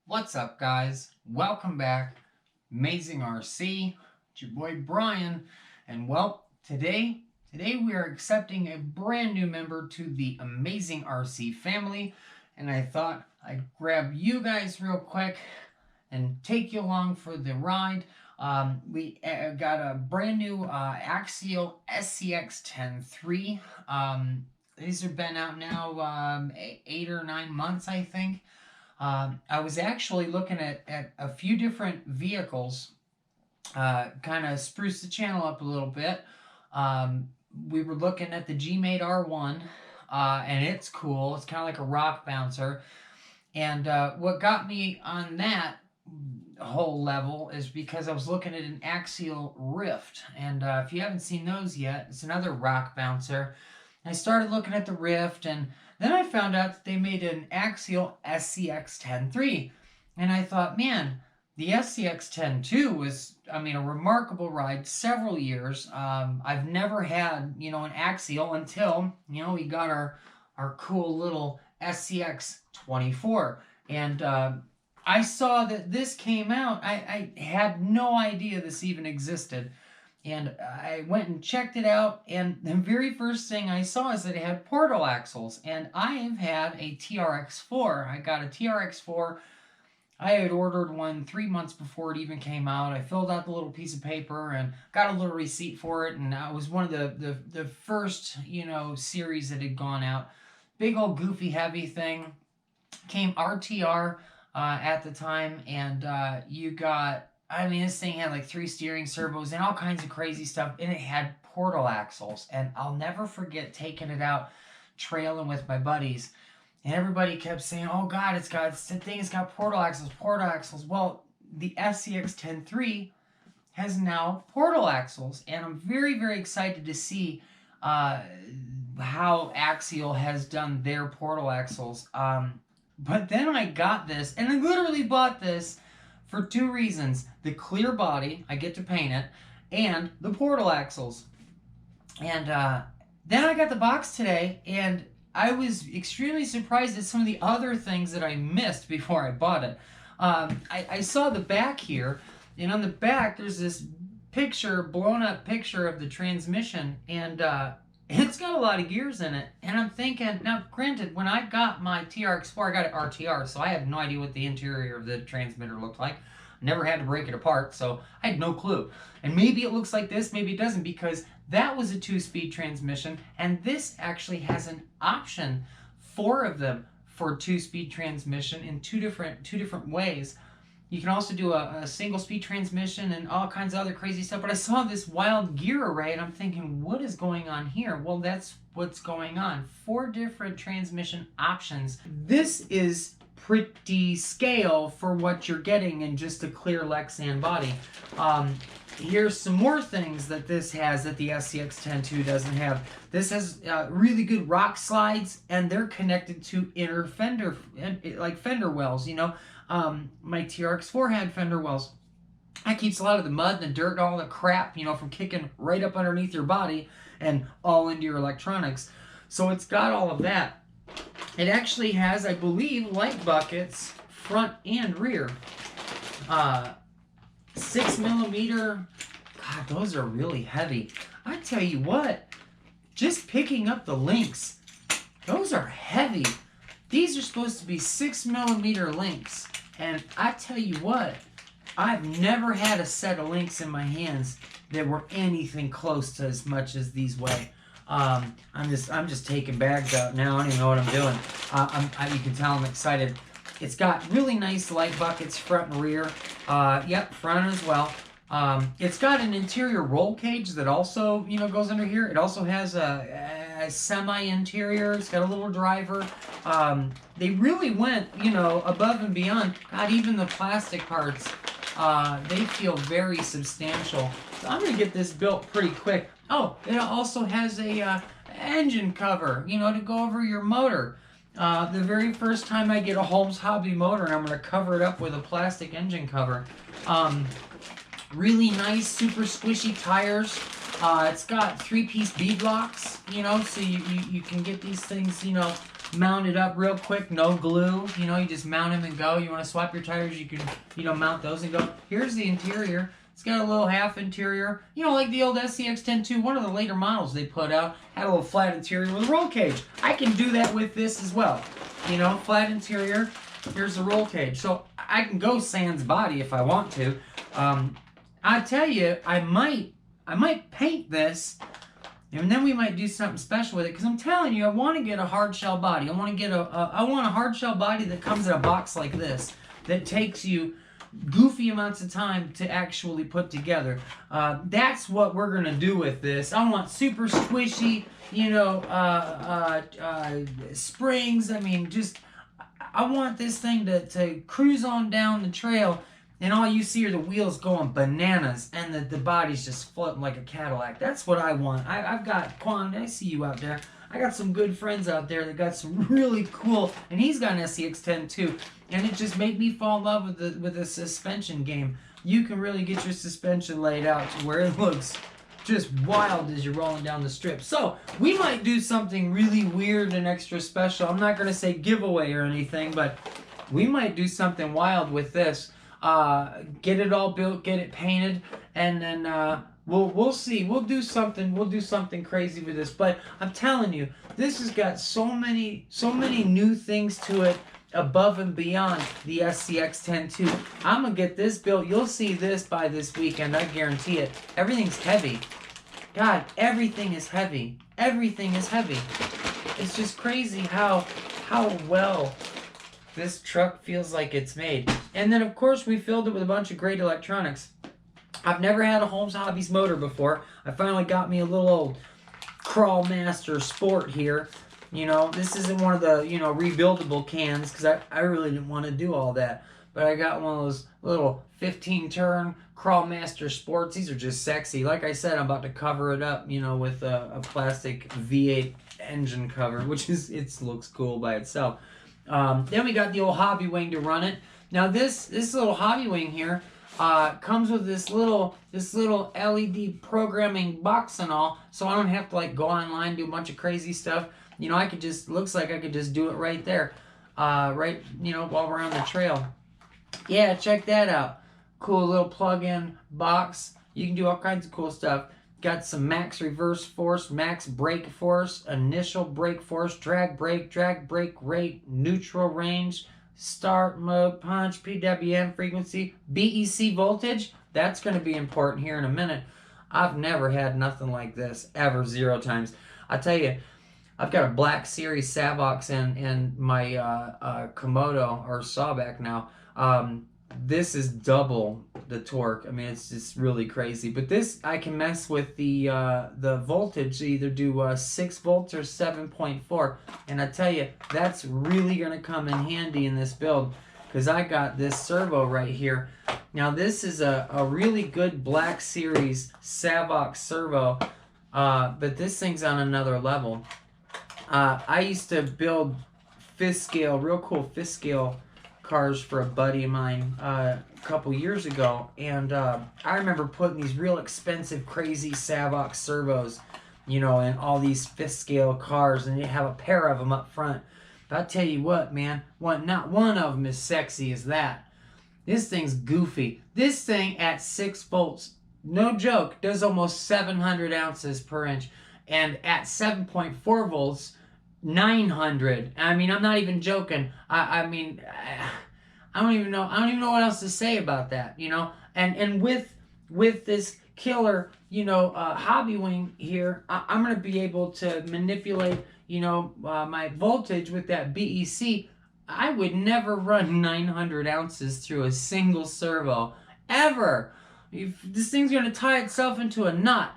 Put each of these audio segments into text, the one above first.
What's up, guys? Welcome back. Amazing RC. It's your boy Brian, and today we are accepting a brand new member to the Amazing RC family, and I thought I'd grab you guys real quick and take you along for the ride. We got a brand new Axial SCX10iii. These have been out now 8 or 9 months, I think. I was actually looking at a few different vehicles, kind of spruce the channel up a little bit. We were looking at the G-Made R1, and it's cool. It's kind of like a rock bouncer. And what got me on that whole level is because I was looking at an Axial Rift. And if you haven't seen those yet, it's another rock bouncer. I started looking at the Rift, and then I found out that they made an Axial SCX10iii. And I thought, man, the SCX10 was, a remarkable ride, several years. I've never had, an Axial until, we got our cool little SCX24. And I saw that this came out. I had no idea this even existed. And I went and checked it out, and the very first thing I saw is that it had portal axles. And I have had a TRX4. I got a TRX4. I had ordered one 3 months before it even came out. I filled out the little piece of paper and got a little receipt for it. And it was one of the first, series that had gone out. Big old goofy heavy thing. Came RTR at the time, and you got... this thing had like 3 steering servos and all kinds of crazy stuff, and it had portal axles. And I'll never forget taking it out, trailing with my buddies, and everybody kept saying, "Oh God, it's got portal axles, portal axles." Well, the SCX10iii has now portal axles, and I'm very, very excited to see how Axial has done their portal axles. But then I got this, and I literally bought this for 2 reasons: the clear body, I get to paint it, and the portal axles. And then I got the box today, and I was extremely surprised at some of the other things that I missed before I bought it. I saw the back here, and on the back there's this blown up picture of the transmission, and it's got a lot of gears in it. And I'm thinking, now granted, when I got my TRX4, I got it RTR, so I have no idea what the interior of the transmitter looked like. Never had to break it apart, so I had no clue. And maybe it looks like this, maybe it doesn't, because that was a 2-speed transmission, and this actually has an option, 4 of them, for 2-speed transmission in two different ways. You can also do a single-speed transmission and all kinds of other crazy stuff. But I saw this wild gear array, and I'm thinking, what is going on here? Well, that's what's going on. 4 different transmission options. This is pretty scale for what you're getting in just a clear Lexan body. Here's some more things that this has that the SCX10iii doesn't have. This has really good rock slides, and they're connected to inner fender, like fender wells, My TRX4 had fender wells. That keeps a lot of the mud and the dirt and all the crap, from kicking right up underneath your body and all into your electronics. So it's got all of that. It actually has, I believe, light buckets, front and rear. 6mm. God, those are really heavy. I tell you what, just picking up the links, those are heavy. These are supposed to be 6mm links. And I tell you what, I've never had a set of links in my hands that were anything close to as much as these weigh. I'm just taking bags out now. I don't even know what I'm doing. You can tell I'm excited. It's got really nice light buckets, front and rear. Yep, front as well. It's got an interior roll cage that also, goes under here. It also has a semi-interior. It's got a little driver. They really went, above and beyond. God, even the plastic parts, they feel very substantial. So I'm going to get this built pretty quick. Oh, it also has a engine cover, to go over your motor. The very first time I get a Holmes Hobby motor, and I'm going to cover it up with a plastic engine cover. Really nice, super squishy tires. It's got 3-piece bead locks, so you can get these things, mount it up real quick, no glue. You know, you just mount them and go. You want to swap your tires, you can, you know, mount those and go. Here's the interior. It's got a little half interior. You know, like the old SCX10iii, one of the later models they put out, had a little flat interior with a roll cage. I can do that with this as well. You know, flat interior. Here's the roll cage. So I can go sans body if I want to. I tell you, I might paint this, and then we might do something special with it. Because I'm telling you, I want to get a hard shell body. I want a hard shell body that comes in a box like this, that takes you goofy amounts of time to actually put together. That's what we're gonna do with this. I want super squishy, you know, springs. I mean, just I want this thing to cruise on down the trail, and all you see are the wheels going bananas, and the body's just floating like a Cadillac. That's what I want. I've got Quan. I see you out there. I got some good friends out there that got some really cool, and he's got an SCX10 too, and it just made me fall in love with the suspension game. You can really get your suspension laid out to where it looks just wild as you're rolling down the strip. So we might do something really weird and extra special. I'm not going to say giveaway or anything, but we might do something wild with this. Get it all built, get it painted, and then we'll see. We'll do something crazy with this. But I'm telling you, this has got so many new things to it above and beyond the SCX10iii. I'm gonna get this built. You'll see this by this weekend, I guarantee it. Everything's heavy. God, everything is heavy. Everything is heavy. It's just crazy how well this truck feels like it's made. And then of course we filled it with a bunch of great electronics. I've never had a Holmes Hobbies motor before. I finally got me a little old Crawl Master Sport here. You know, this isn't one of the, you know, rebuildable cans, because I really didn't want to do all that. But I got one of those little 15-turn Crawl Master Sports. These are just sexy. Like I said, I'm about to cover it up, you know, with a plastic V8 engine cover, which is, it looks cool by itself. Then we got the old Hobbywing to run it. Now this little Hobbywing here comes with this little LED programming box and all, so I don't have to like go online, do a bunch of crazy stuff. You know, I could just, looks like I could just do it right there, right, you know, while we're on the trail. Yeah, check that out. Cool little plug-in box. You can do all kinds of cool stuff. Got some max reverse force, max brake force, initial brake force, drag brake rate, neutral range, start mode, punch, PWM frequency, BEC voltage. That's going to be important here in a minute. I've never had nothing like this, ever, 0 times. I tell you, I've got a Black Series Savox and my Komodo, or Sawback now. This is double the torque. I mean, it's just really crazy. But this, I can mess with the voltage, either do 6 volts or 7.4. And I tell you, that's really going to come in handy in this build, because I got this servo right here. Now, this is a really good Black Series Savox servo, but this thing's on another level. I used to build fifth scale, real cool fifth scale cars for a buddy of mine a couple years ago, and I remember putting these real expensive, crazy Savox servos, you know, in all these fifth scale cars, and you have a pair of them up front. But I'll tell you what, man, not one of them is sexy as that. This thing's goofy. This thing at 6 volts, no joke, does almost 700 ounces per inch. And at 7.4 volts, 900. I mean, I'm not even joking. I mean, I don't even know what else to say about that, you know. And with this killer, you know, Hobbywing here, I'm gonna be able to manipulate, you know, my voltage with that BEC. I would never run 900 ounces through a single servo ever. If this thing's gonna tie itself into a knot,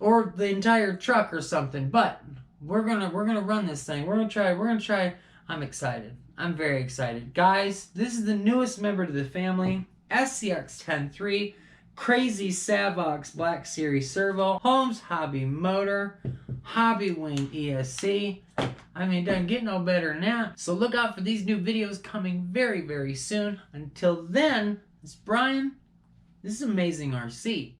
or the entire truck or something. But we're gonna run this thing. We're gonna try. I'm excited. I'm very excited. Guys, this is the newest member to the family, SCX10iii, crazy Savox Black Series servo, Holmes Hobby motor, Hobbywing ESC. I mean, it doesn't get no better than that. So look out for these new videos coming very, very soon. Until then, it's Brian. This is Amazing RC.